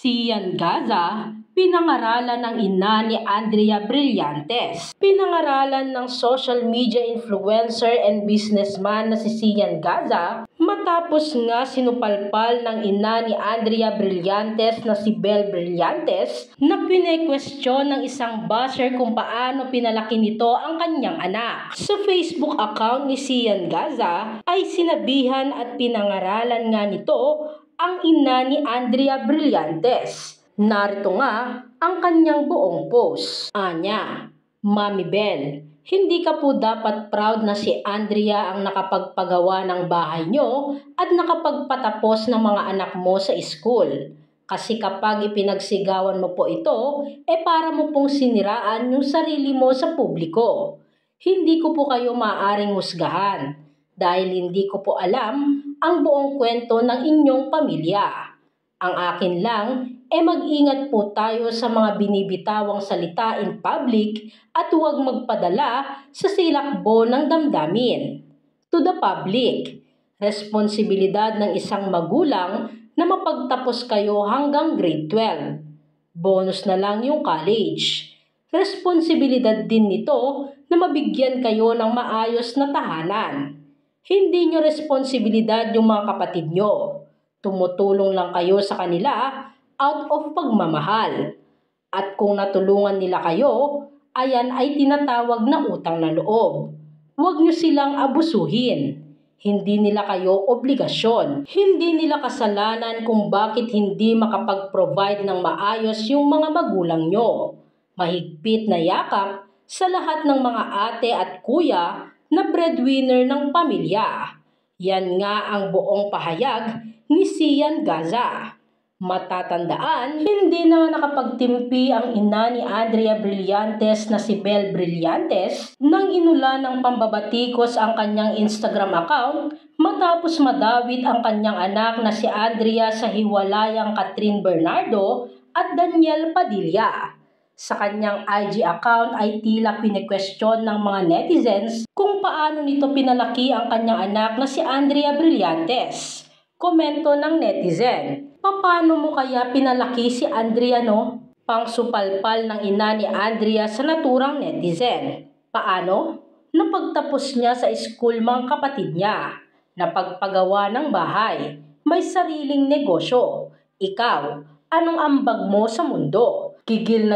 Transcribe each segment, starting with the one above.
Sian Gaza, pinangaralan ng ina ni Andrea Brillantes. Pinangaralan ng social media influencer and businessman na si Sian Gaza matapos nga sinupalpal ng ina ni Andrea Brillantes na si Belle Brillantes na pine-question ng isang buzzer kung paano pinalaki nito ang kanyang anak. Sa Facebook account ni Sian Gaza ay sinabihan at pinangaralan nga nito ang ina ni Andrea Brillantes. Narito nga ang kanyang buong post. Anya, Mami Belle, hindi ka po dapat proud na si Andrea ang nakapagpagawa ng bahay nyo at nakapagpatapos ng mga anak mo sa school. Kasi kapag ipinagsigawan mo po ito, para mo pong siniraan yung sarili mo sa publiko. Hindi ko po kayo maaaring husgahan dahil hindi ko po alam ang buong kwento ng inyong pamilya. Ang akin lang, mag-ingat po tayo sa mga binibitawang salita in public at huwag magpadala sa silakbo ng damdamin. To the public, responsibilidad ng isang magulang na mapagtapos kayo hanggang grade 12. Bonus na lang yung college. Responsibilidad din nito na mabigyan kayo ng maayos na tahanan. Hindi nyo responsibilidad yung mga kapatid nyo. Tumutulong lang kayo sa kanila out of pagmamahal. At kung natulungan nila kayo, ayan ay tinatawag na utang na loob. Huwag nyo silang abusuhin. Hindi nila kayo obligasyon. Hindi nila kasalanan kung bakit hindi makapag-provide ng maayos yung mga magulang nyo. Mahigpit na yakap sa lahat ng mga ate at kuya na breadwinner ng pamilya. Yan nga ang buong pahayag ni Sian Gaza. Matatandaan, hindi na nakapagtimpi ang ina ni Andrea Brillantes na si Belle Brillantes nang inulan ng pambabatikos ang kanyang Instagram account matapos madawit ang kanyang anak na si Andrea sa hiwalayang Catherine Bernardo at Daniel Padilla. Sa kanyang IG account ay tila pine-question ng mga netizens kung paano nito pinalaki ang kanyang anak na si Andrea Brillantes. Komento ng netizen, paano mo kaya pinalaki si Andrea no? Pangsupalpal ng ina ni Andrea sa naturang netizen. Paano? Napagtapos niya sa school mga kapatid niya. Napagpagawa ng bahay. May sariling negosyo. Ikaw, anong ambag mo sa mundo? Gigil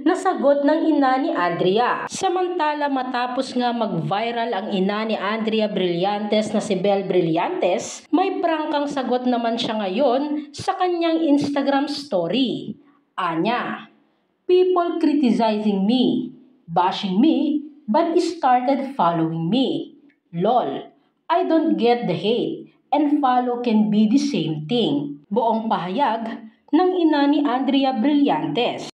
na sagot ng ina ni Andrea. Samantala matapos nga mag-viral ang ina ni Andrea Brillantes na si Belle Brillantes, may prangkang sagot naman siya ngayon sa kanyang Instagram story. Anya, people criticizing me, bashing me, but started following me. Lol, I don't get the hate and follow can be the same thing. Buong pahayag ng ina ni Andrea Brillantes.